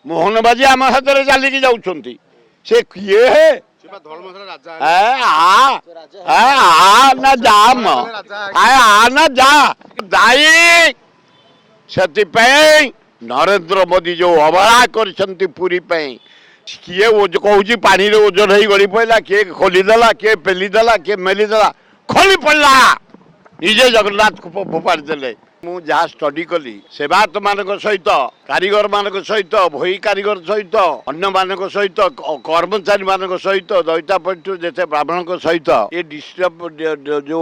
मोहन बाजी आम हाथ में चलिकी जाऊँच से किए है ना जाम ना जा दाई से नरेंद्र मोदी जो अवहेला कर पुरी किए कौच पानी ओजन हो गड़ी पड़ा किए खोलीदेला किए पेलीदेला किए मेलीदेला खोली पड़ा निजे जगन्नाथ को फोपाड़ी देले मु जहाँ स्टडी कली सेवायत मान सहित कारीगर मान सहित भई कारीगर सहित अन्य मान सहित कर्मचारी मान सहित दईता पट्टू जैसे ब्राह्मण सहित ये जो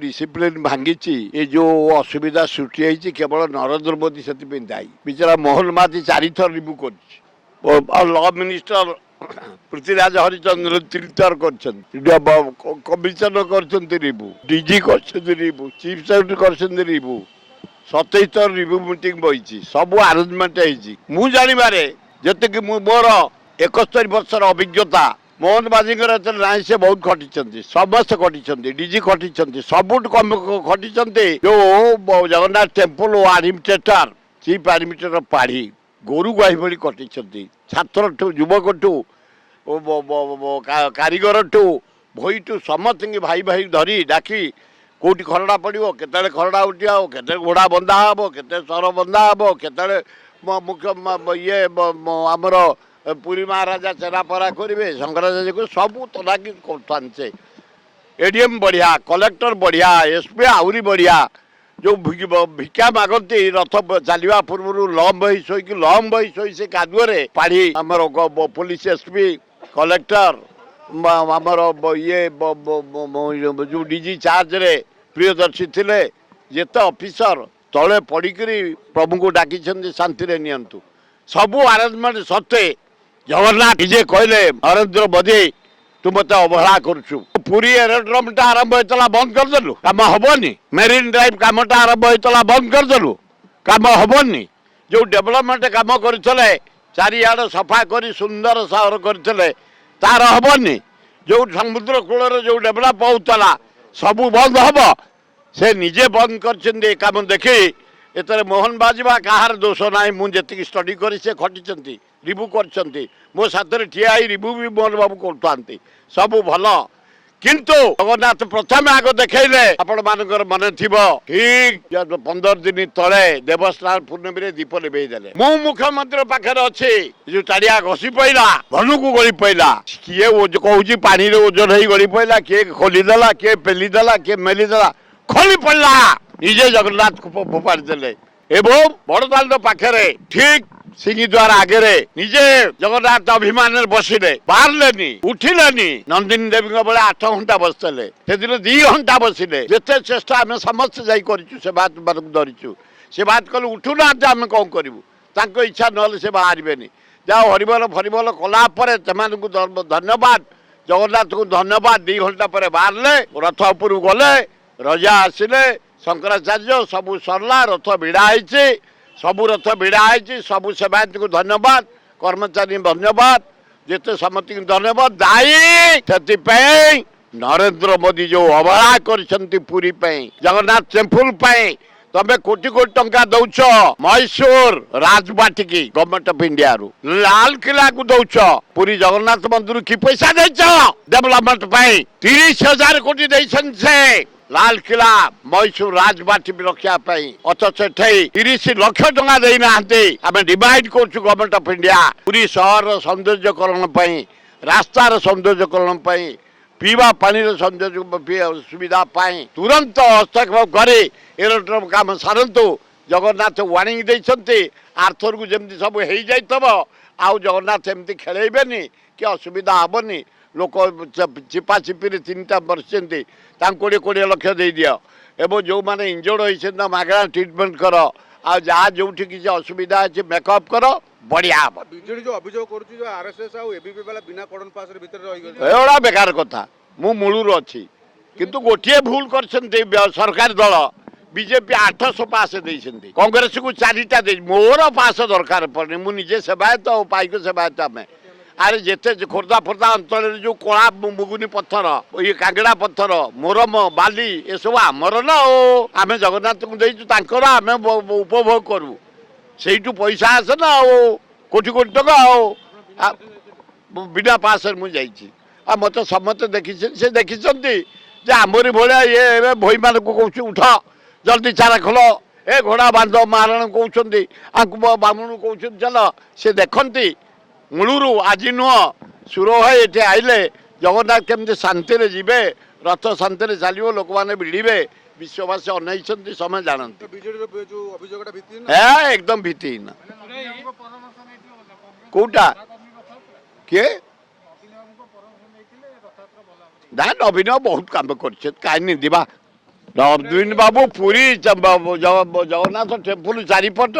डिसिप्लिन भांगी ये जो असुविधा सृष्टि होती केवल नरेंद्र मोदी से दायी बिचारा मोहन माती 4 थर रिव्यू कर लॉ मिनिस्टर पृथ्वीराज हरिचंद्र 3 थर कमिशनर कर रिव्यू डीजी कर रिव्यू चीफ सेक्रेटरी कर रिव्यू 27 थर रिव्यू मीटिंग बही सब आरेंजमेंट हो जानिबारे जति मोर 71 वर्षर अभिज्ञता मोहन बाजीकर ना से बहुत खटी समस्त खटी डीजी खटी सबुठ कम खटी जो Jagannath temple administrator chief administrator पाढ़ी गोरु गाई भली कटी छात्र ठू युवक ठू कारीगर ठू भई ठू समस्त भाई भाई धरी डाकी कौटी खरड़ा पड़ो केत खरड़ा उठा के घोड़ा बंधा हम के सर बंधा हम के मुख्य ये आमर पुरी महाराजा चेरापरा करेंगे शंकराचार्य को सब तदाकी कर एडीएम बढ़िया कलेक्टर बढ़िया एसपी आहरी बढ़िया जो भिक्षा मागती रथ चलवा पूर्व लम बही शोई से कादुअरे पाढ़ी आमर पुलिस एसपी कलेक्टर आमर ये जो डीजी चार्ज रे प्रियदर्शी थे जेते ऑफिसर तले पड़िकी प्रभु को डाकी शांति नियंतु सबू आरेंजमेंट सत्वे जगन्नाथ निजे कहले नरेंद्र मोदी तू मत अवहेला करुचु पुरी एरोड्रम आरंभ होता बंद करदेलु कम हेनी मेरीन ड्राइव कमटा आरंभ होता बंद करदेलु कम हेनी जो डेभलपमेंट कम करते चारिआड सफा कर सुंदर सहर करते तार हेनी जो समुद्र कूल जो डेभलप होता सबू बंद हम से निजे बंद कर कम देखी एतर मोहन बाजवा कहार दोष ना मुझे स्टडी कर खटी रिव्यू कर मो साथ ठिया रिव्यू भी मोहन बाबू करते सब भल किंतु जगन्नाथ प्रथम आग देखले आपण मानकर मन थी ठीक 15 दिन तले देवस्थान पूर्णमी दीप लिभे देले मु मुख्यमंत्री पाखे अच्छे जो टाड़िया घसी पड़ा धनु को गली पड़ा किए कौच पानी ओजन हो गली पड़ा किए खोलीदेला किए पेलीदेला किए मेलीदेला खोली पड़ा निजे जगन्नाथ को फोपाड़ी देले एवं बड़दाण्ड पाखे ठीक सिंहद्वार आगे निजे जगन्नाथ अभिमान बसिले बाहरले उठिले नंदिनी देवी बेले 8 घंटा बसते से 2 घंटा बसिले जिते चेष्टा आम समस्त से बात धरीचु से बात कल उठुना आम कौन करूँ इच्छा ना से बाहर जाओ हरिबल फरिबल कलापर धन्यवाद जगन्नाथ को धन्यवाद 2 घंटा पर बाहरले रथ उपर गले रजा आसिले शंकराचार्य सबू सरला रथ भिड़ा सबू रथ भिड़ा सबू सेवायत को धन्यवाद कर्मचारी धन्यवाद जिते समस्त धन्यवाद दायी से नरेंद्र मोदी जो अवहेला कर पुरी जगन्नाथ टेम्पल तमें कोटी कोटी टंका दौच मैसूर राजबाटी गवर्नमेंट ऑफ इंडिया रु लाल किला को दौच पुरी जगन्नाथ मंदिर की पैसा देच डेवलपमेंट 30,000 कोटी से लाल किला मैसूर राजबाटी रखापी अथच 30 लाख टंका देना आम डिवाइड कर गवर्नमेंट ऑफ इंडिया पूरी सहर सौंदर्यकरण रास्तार सौंदर्यकरण पीवा पानी सौंदर्य सुविधा तुरंत हस्तक्षेप कर एरोड्रम काम सारंतु जगन्नाथ वार्निंग देते आर्थर को जमी सब हो जाइए आउ जगन्नाथ एमती खेलेबेनी कि असुविधा हेनी लोक चिपा चिपी 3टा बसते 20-20 लाख दे दियो एवं जो मैंने इंजर्ड होती मागणा ट्रिटमेंट कर आ जहाँ जो किसी असुविधा अच्छे मेकअप कर बढ़िया बीजेडी जो अभियोग कर आरएसएस आ एबीपी वाला बिना कॉर्डन पास रे भीतर रही गले एड़ा बेकार कथा मु मूलर अच्छी किंतु गोटे भूल कर सरकार दल बीजेपी 800 पास देइछन्ती कांग्रेस को 4टा दे मोर पास दरकार पड़े मुझे सेवायत और पाइक सेवायत आम अरे जिते खोर्धा फोर्धा अंचल जो कला मुगुनी पत्थर ये कांगड़ा पत्थर मोरम बाली ये सब आमर ना आम जगन्नाथ को देचु आम उपभोग करूँ से पैसा आसे ना କୋଟି କୋଟି ଟଙ୍କା ଆଉ ବିନା ପାସରେ ମୁଁ ଯାଇଛି ଆଉ ମୋତେ ସମସ୍ତେ ଦେଖିଛନ୍ତି ସେ ଦେଖିଛନ୍ତି ଯେ ଆମରି ଭଳିଆ ଇଏ ଏବେ ଭୋଇମାନଙ୍କୁ କହୁଛି ଉଠ ଜଲ୍ଦି ଚାରା ଖୋଲ ଏ ଘୋଡ଼ା ବାନ୍ଧ ମାରଣ କହୁଛନ୍ତି ଆଙ୍କୁ ବାମୁଣୁ କହୁଛନ୍ତି ଚାଲ ସେ ଦେଖନ୍ତି ମୂଳରୁ ଆଜି ନୁହଁ ସୁର ଭାଇ ଏଠି ଆଇଲେ ଜଗନ୍ନାଥ କେମିତି ଶାନ୍ତିରେ ଯିବେ ରଥ ଶାନ୍ତିରେ ଚାଲିବ ଲୋକମାନେ ଭିଡ଼ିବେ ବିଶ୍ୱବାସୀ ଅନେଇଛନ୍ତି ସମୟ ଜାଣନ୍ତି ବିଜେଡିର ଯୋଉ ଅଭିଯୋଗଟା ଭିତ୍ତିହୀନ ଏକଦମ ଭିତ୍ତିହୀନ କୋଉଟା କିଏ ନା ନବୀନ ବହୁତ କାମ କରିଛନ୍ତି କାହିଁ ନିନ୍ଦିବା ନବୀନ ବାବୁ ପୁରୀ ଜଗନ୍ନାଥ ଟେମ୍ପୁଲ ଚାରିପଟ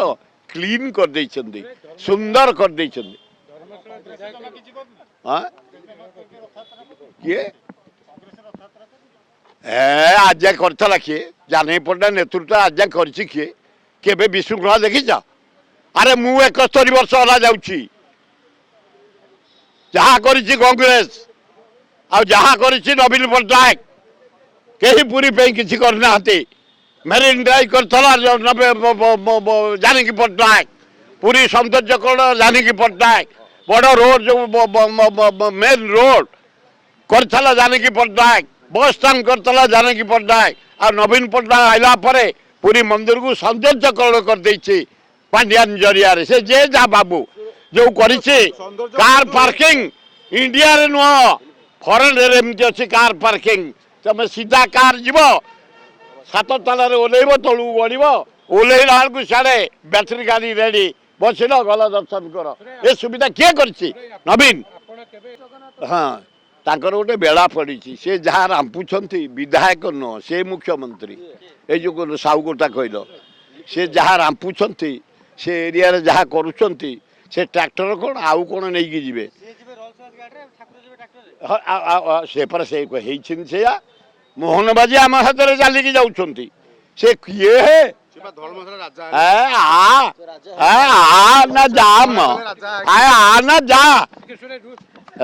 କ୍ଲିନ୍ କରିଦେଇଛନ୍ତି ସୁନ୍ଦର କରିଦେଇଛନ୍ତି କିଏ ଆଜ୍ଞା କରିଥିଲା କିଏ ଜାନେଇ ପଣ୍ଡା ନେତୃତ୍ୱ ଆଜ୍ଞା କରିଛି କିଏ କେବେ ବିଶୃଙ୍ଖଳା ଦେଖିଛ ଆରେ ମୁଁ 71 ବର୍ଷ ହେଲା ଯାଉଛି ଯାହା କରିଛି କଂଗ୍ରେସ ଆଉ ଯାହା କରିଛି ନବୀନ ପଟ୍ଟନାୟକ କେହି ପୁରୀ ପାଇଁ କିଛି କରିନାହାନ୍ତି ମେରିନ୍ ଡ୍ରାଇଭ୍ କରିଥିଲା ଜାନକୀ ପଟ୍ଟନାୟକ ପୁରୀ ସୌନ୍ଦର୍ଯ୍ୟକରଣ ଜାନକୀ ପଟ୍ଟନାୟକ ବଡ଼ ରୋଡ୍ ଯେଉଁ ମେନ୍ ରୋଡ୍ କରିଥିଲା ଜାନକୀ ପଟ୍ଟନାୟକ ବସ୍ ଷ୍ଟାଣ୍ଡ କରିଥିଲା ଜାନକୀ ପଟ୍ଟନାୟକ ଆଉ ନବୀନ ପଟ୍ଟନାୟକ ଆଇଲା ପରେ ପୁରୀ ମନ୍ଦିରକୁ ସୌନ୍ଦର୍ଯ୍ୟକରଣ କରିଦେଇଛି ପାଣ୍ଡିଆନ ଜରିଆରେ ସେ ଯେ ଯା ବାବୁ ଯେଉଁ କରିଛି କାର୍ ପାର୍କିଂ ଇଣ୍ଡିଆରେ ନୁହଁ ଫରେନ୍ରେ ଏମିତି ଅଛି କାର୍ ପାର୍କିଂ ତମେ ସିଧା କାର୍ ଯିବ 7 ତାଲାରେ ଓହ୍ଲେଇବ ତଳକୁ ଗଡ଼ିବ ଓହ୍ଲେଇଲା ବେଳକୁ ସିଆଡ଼େ ବ୍ୟାଟେରୀ ଗାଡ଼ି ରେଡ଼ି ବସିଲ ଗଲ ଦର୍ଶନ କର ଏ ସୁବିଧା କିଏ କରିଛି ନବୀନ ହଁ ତାଙ୍କର ଗୋଟେ ବେଳା ପଡ଼ିଛି ସେ ଯାହା ରାମ୍ପୁଛନ୍ତି ବିଧାୟକ ନୁହଁ ସେ ମୁଖ୍ୟମନ୍ତ୍ରୀ ଏଇ ଯେଉଁ ସାହୁ କଥା କହିଲ ସେ ଯାହା ରାମ୍ପୁଛନ୍ତି ସେ ଏରିଆରେ ଯାହା କରୁଛନ୍ତି ସେ ଟ୍ରାକ୍ଟର କ'ଣ ଆଉ କ'ଣ ନେଇକି ଯିବେ ସେ ପରେ ସେ ହେଇଛନ୍ତି ସେଇଆ ମୋହନ ବାଜି ଆମ ହାତରେ ଚାଲିକି ଯାଉଛନ୍ତି ସେ କିଏ ନା ଯା ନା ଯା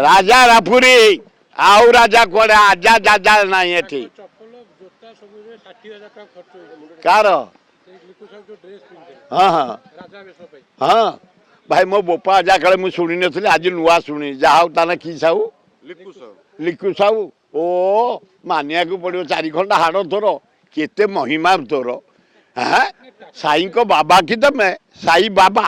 ରାଜା ରାଫୁରୀ ଆଉ ରାଜା କୁଆଡ଼େ ଆଜା ଯାଜା ନାହିଁ ଏଠି କାର ହଁ ହଁ ହଁ ଭାଇ ମୋ ବୋପା ଆଜା କାଳେ ମୁଁ ଶୁଣି ନଥିଲି ଆଜି ନୂଆ ଶୁଣି ଯାହା ହଉ ତାହେଲେ କି ସାହୁ ଲିକୁ ସାହୁ ଓ ମାନିବାକୁ ପଡ଼ିବ 4 ଖଣ୍ଡ ହାଡ଼ ତୋର କେତେ ମହିମା ତୋର ହଁ ସାଇଙ୍କ ବାବା କି ତମେ ସାଇ ବାବା